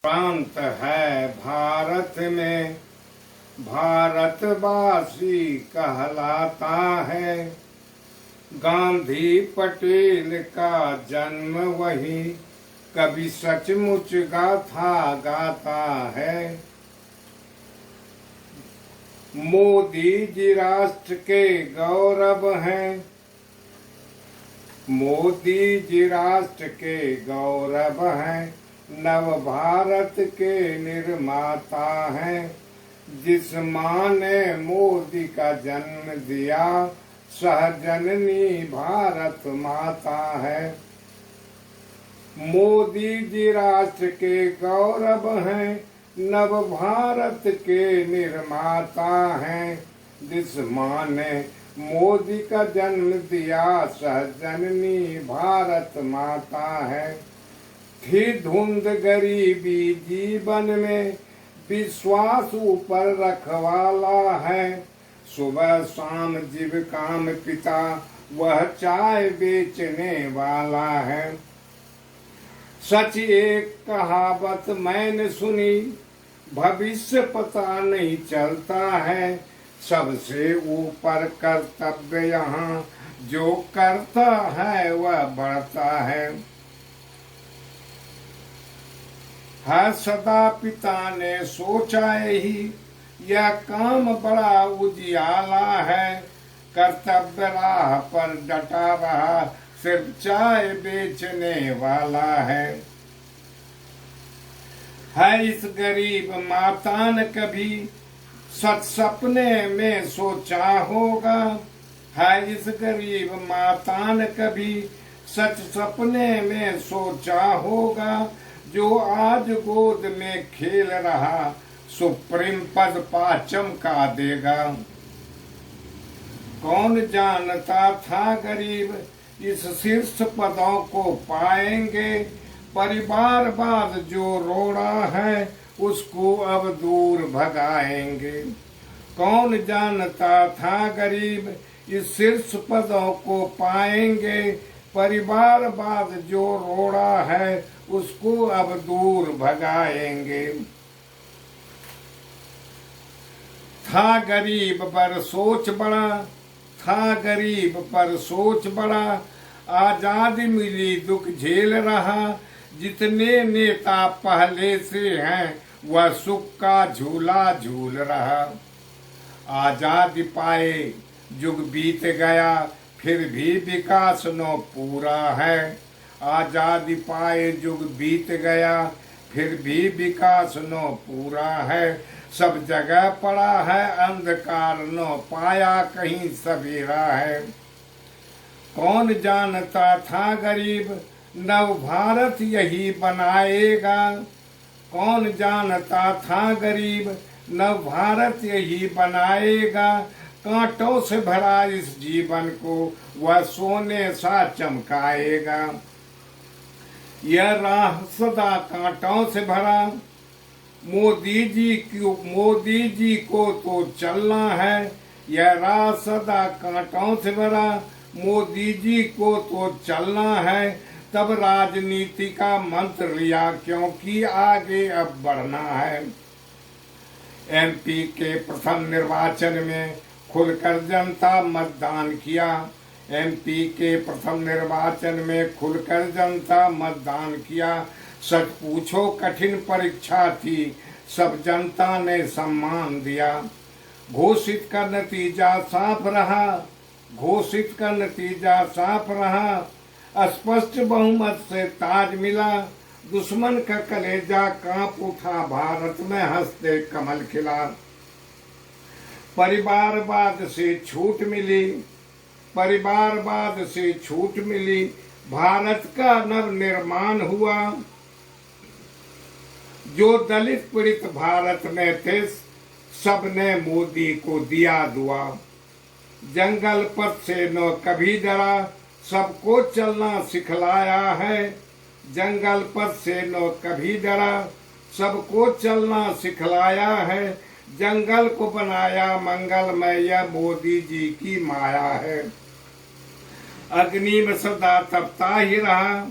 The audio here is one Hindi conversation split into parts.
प्रांत है भारत में भारतवासी कहलाता है। गांधी पटेल का जन्म वही कभी सचमुच गाथा गाता है। मोदी जी राष्ट्र के गौरव हैं। मोदी जी राष्ट्र के गौरव हैं। नव भारत के निर्माता हैं। जिस माँ ने मोदी का जन्म दिया सहजननी भारत माता है। मोदी जी राष्ट्र के गौरव हैं। नव भारत के निर्माता हैं। जिस माँ ने मोदी का जन्म दिया सहजननी भारत माता है। थी धुंध गरीबी जीवन में विश्वास ऊपर रखवाला है। सुबह शाम जीविका में पिता वह चाय बेचने वाला है। सच एक कहावत मैंने सुनी भविष्य पता नहीं चलता है। सबसे ऊपर कर्तव्य यहाँ जो करता है वह बढ़ता है। हर सदा पिता ने सोचा ही यह काम बड़ा उजियाला है। कर्तव्य राह पर डटा रहा सिर्फ चाय बेचने वाला है। इस गरीब माता ने कभी सच सपने में सोचा होगा। है इस गरीब माता ने कभी सच सपने में सोचा होगा। जो आज गोद में खेल रहा सुप्रीम पद पा चमका देगा। कौन जानता था गरीब इस शीर्ष पदों को पाएंगे। परिवारवाद जो रोड़ा है उसको अब दूर भगाएंगे। कौन जानता था गरीब इस शीर्ष पदों को पाएंगे। परिवारवाद जो रोड़ा है उसको अब दूर भगाएंगे। था गरीब पर सोच बड़ा था गरीब पर सोच बड़ा। आजादी मिली दुख झेल रहा। जितने नेता पहले से हैं वह सुख का झूला झूल रहा। आजादी पाए युग बीत गया फिर भी विकास न पूरा है। आजादी पाए युग बीत गया फिर भी विकास न पूरा है। सब जगह पड़ा है अंधकार न पाया कहीं सवेरा है। कौन जानता था गरीब नव भारत यही बनाएगा। कौन जानता था गरीब नव भारत यही बनाएगा। कांटों से भरा इस जीवन को वह सोने सा चमकाएगा। यह राह सदा कांटों से भरा। मोदी जी को तो चलना है। यह राह सदा कांटों से भरा। मोदी जी को तो चलना है। तब राजनीति का मंत्र लिया क्योंकि आगे अब बढ़ना है। एमपी के प्रथम निर्वाचन में खुलकर जनता मतदान किया। एमपी के प्रथम निर्वाचन में खुलकर जनता मतदान किया। सच पूछो कठिन परीक्षा थी सब जनता ने सम्मान दिया। घोषित का नतीजा साफ रहा। घोषित का नतीजा साफ रहा। स्पष्ट बहुमत से ताज मिला। दुश्मन का कलेजा कांप उठा भारत में हंसते कमल खिला। परिवारवाद से छूट मिली। परिवारवाद से छूट मिली। भारत का नव निर्माण हुआ। जो दलित पीड़ित भारत में थे सबने मोदी को दिया दुआ। जंगल पथ से न कभी डरा सबको चलना सिखलाया है। जंगल पथ से न कभी डरा सबको चलना सिखलाया है। जंगल को बनाया मंगलमय यह मोदी जी की माया है। अग्नि में सदा तपता ही रहा।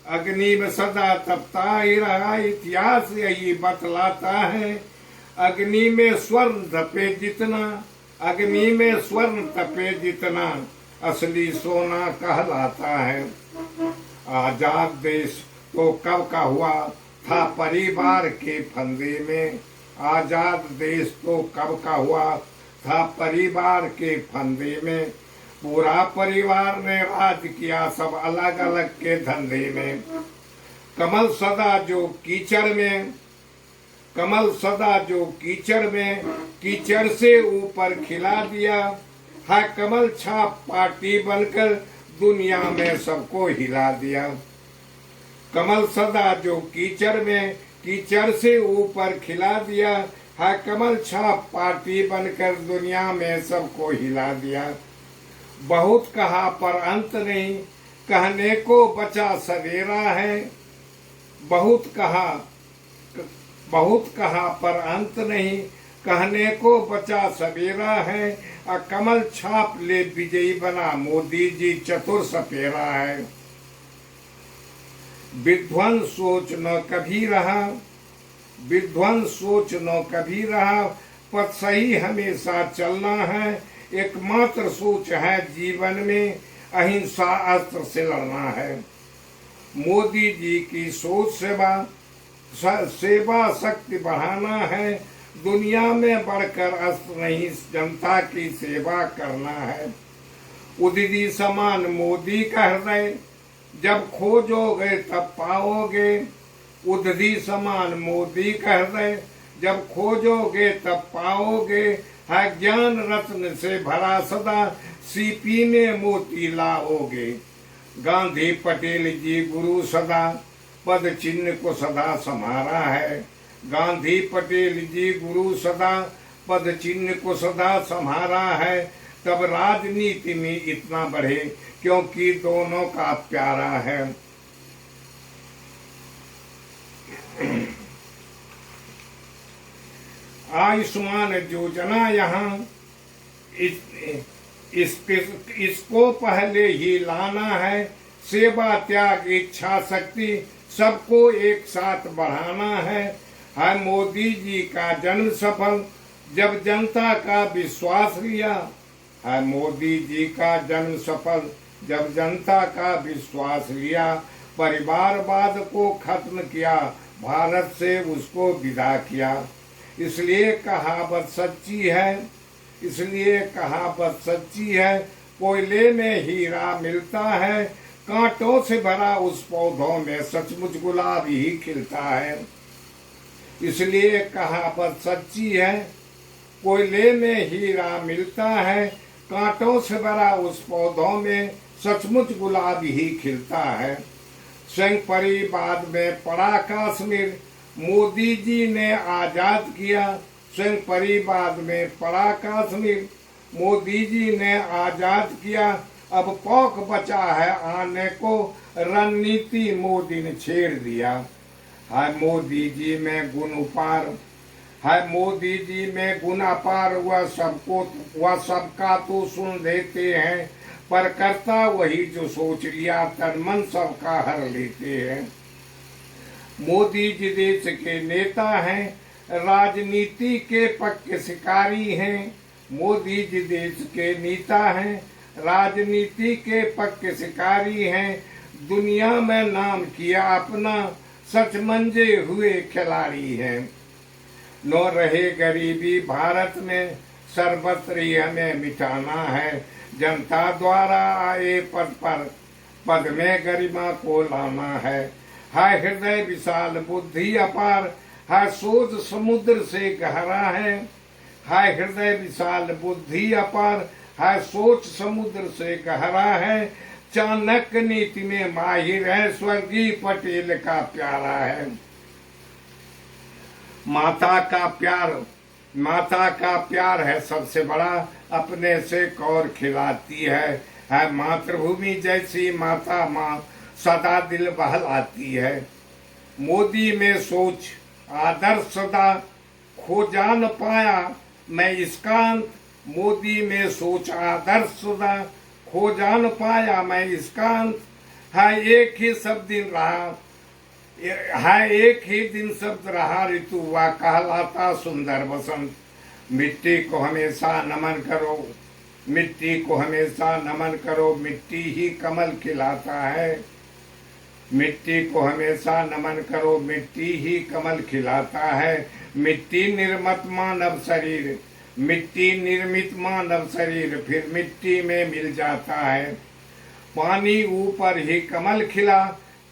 अग्नि में सदा तपता ही रहा, इतिहास यही बतलाता है। अग्नि में स्वर्ण तपे जितना, अग्नि में स्वर्ण तपे जितना, असली सोना कहलाता है। आजाद देश तो कब का हुआ था परिवार के फंदे में, आजाद देश तो कब का हुआ था परिवार के फंदे में। पूरा परिवार ने राज किया सब अलग अलग के धंधे में। कमल सदा जो कीचड़ में, कमल सदा जो कीचड़ में, कीचड़ से ऊपर खिला दिया है। कमल छाप पार्टी बनकर दुनिया में सबको हिला दिया। कमल सदा जो कीचड़ में, कीचड़ से ऊपर खिला दिया है। कमल छाप पार्टी बनकर दुनिया में सबको हिला दिया। बहुत कहा पर अंत नहीं, कहने को बचा सवेरा है। बहुत कहा पर अंत नहीं, कहने को बचा सवेरा है। कमल छाप ले विजयी बना मोदी जी चतुर सपेरा है। विध्वंस सोच न कभी रहा, विध्वंस सोच न कभी रहा, पथ सही हमेशा चलना है। एकमात्र सोच है जीवन में, अहिंसा अस्त्र से लड़ना है। मोदी जी की सोच सेवा शक्ति बढ़ाना है। दुनिया में बढ़कर अस्त्र नहीं, जनता की सेवा करना है। उदिति समान मोदी का हृदय, जब खोजोगे तब पाओगे। उदिति समान मोदी का हृदय, जब खोजोगे तब पाओगे। है ज्ञान रत्न से भरा सदा, सीपी में मोती लाओगे। गांधी पटेल जी गुरु सदा, पद चिन्ह को सदा संभारा है। गांधी पटेल जी गुरु सदा, पद चिन्ह को सदा संभारा है। तब राजनीति में इतना बढ़े क्योंकि दोनों का प्यारा है। आयुष्मान योजना यहाँ इसको पहले ही लाना है। सेवा त्याग इच्छा शक्ति सबको एक साथ बढ़ाना है। मोदी जी का जन्म सफल, जब जनता का विश्वास लिया। है मोदी जी का जन्म सफल, जब जनता का विश्वास लिया। परिवारवाद को खत्म किया, भारत से उसको विदा किया। इसलिए कहावत सच्ची है, इसलिए कहावत सच्ची है। कोयले में हीरा मिलता है, कांटों से भरा उस पौधों में सचमुच गुलाब ही खिलता है। इसलिए कहावत सच्ची है, कोयले में हीरा मिलता है, कांटों से भरा उस पौधों में सचमुच गुलाब ही खिलता है। संग परिवाद में पड़ा कश्मीर, मोदी जी ने आजाद किया। संग परिवाद में पड़ा कश्मीर, मोदी जी ने आजाद किया। अब पौक बचा है आने को, रणनीति मोदी ने छेड़ दिया। है मोदी जी में गुण अपार, है मोदी जी में गुण अपार। वह सबका तो सुन देते हैं, पर करता वही जो सोच लिया। तन मन सबका हर लेते हैं। मोदी जी देश के नेता हैं, राजनीति के पक्के शिकारी हैं। मोदी जी देश के नेता हैं, राजनीति के पक्के शिकारी हैं। दुनिया में नाम किया अपना, सच मंजे हुए खिलाड़ी हैं। न रहे गरीबी भारत में, सर्वत्र हमें मिटाना है। जनता द्वारा आए पद पर, पद में गरिमा को लाना है। है हृदय विशाल बुद्धि अपार, है सोच समुद्र से गहरा है। है हृदय विशाल बुद्धि अपार, है सोच समुद्र से गहरा है। चाणक्य नीति में माहिर है, स्वर्गीय पटेल का प्यारा है। माता का प्यार है सबसे बड़ा, अपने से कौर खिलाती है मातृभूमि जैसी माता माँ, सदा दिल बहलाती है। मोदी में सोच आदर्श सदा, खोजा न पाया मैं इसका अंत। मोदी में सोच आदर्श सदा, खोजा न पाया मैं इसका अंत। है एक ही सब दिन रहा, है एक ही दिन शब्द रहा ऋतु वह कहलाता सुंदर बसंत। मिट्टी को हमेशा नमन करो, मिट्टी को हमेशा नमन करो, मिट्टी ही कमल खिलाता है। मिट्टी को हमेशा नमन करो, मिट्टी ही कमल खिलाता है। मिट्टी निर्मित मानव शरीर, मिट्टी निर्मित मानव शरीर फिर मिट्टी में मिल जाता है। पानी ऊपर ही कमल खिला,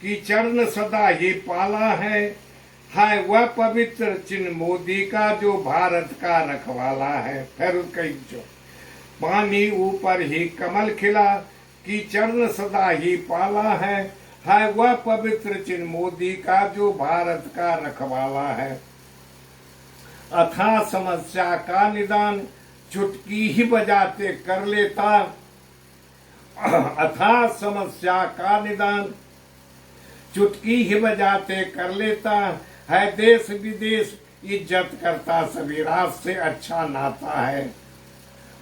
कीचड़ सदा ही पाला है वह पवित्र चिन्ह मोदी का जो भारत का रखवाला है। फिर कहीं जो पानी ऊपर ही कमल खिला, कीचड़ सदा ही पाला है वह पवित्र चिन्ह मोदी का जो भारत का रखवाला है। अथा समस्या का निदान चुटकी ही बजाते कर लेता, अथा समस्या का निदान चुटकी ही बजाते कर लेता है। देश विदेश इज्जत करता सभी रात से अच्छा नाता है।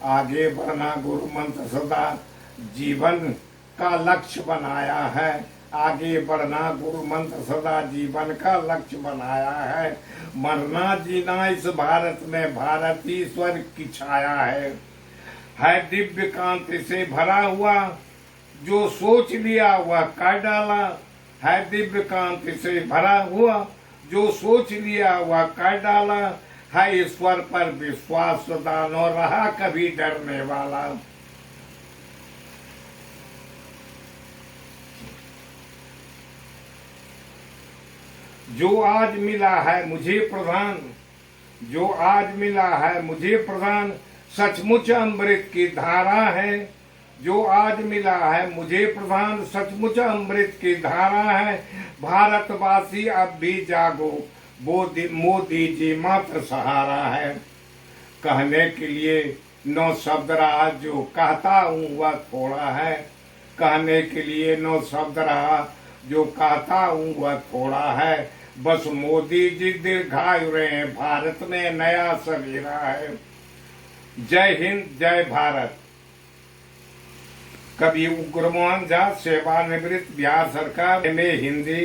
आगे बढ़ना गुरु मंत्र सदा जीवन का लक्ष्य बनाया है। आगे बढ़ना गुरु मंत्र सदा जीवन का लक्ष्य बनाया है। मरना जीना इस भारत में भारत ही स्वर्ग की छाया है दिव्य कांति से भरा हुआ जो सोच लिया वह कर डाला, है दिव्य कांति से भरा हुआ जो सोच लिया वह कर डाला, है ईश्वर पर विश्वास सदा न रहा कभी डरने वाला। जो आज मिला है मुझे प्रधान, जो आज मिला है मुझे प्रधान सचमुच अमृत की धारा है। जो आज मिला है मुझे प्रधान सचमुच अमृत की धारा है। भारतवासी अब भी जागो, मोदी जी मात्र सहारा है। कहने के लिए 9 शब्द रहा जो कहता हूँ वह थोड़ा है। कहने के लिए 9 शब्द रहा जो कहता हूँ वह थोड़ा है। बस मोदी जी दीर्घायु रहे, भारत में नया सवेरा है। जय हिंद, जय भारत। कवि उग्रमोहन झा, सेवानिवृत्त, बिहार सरकार में हिंदी।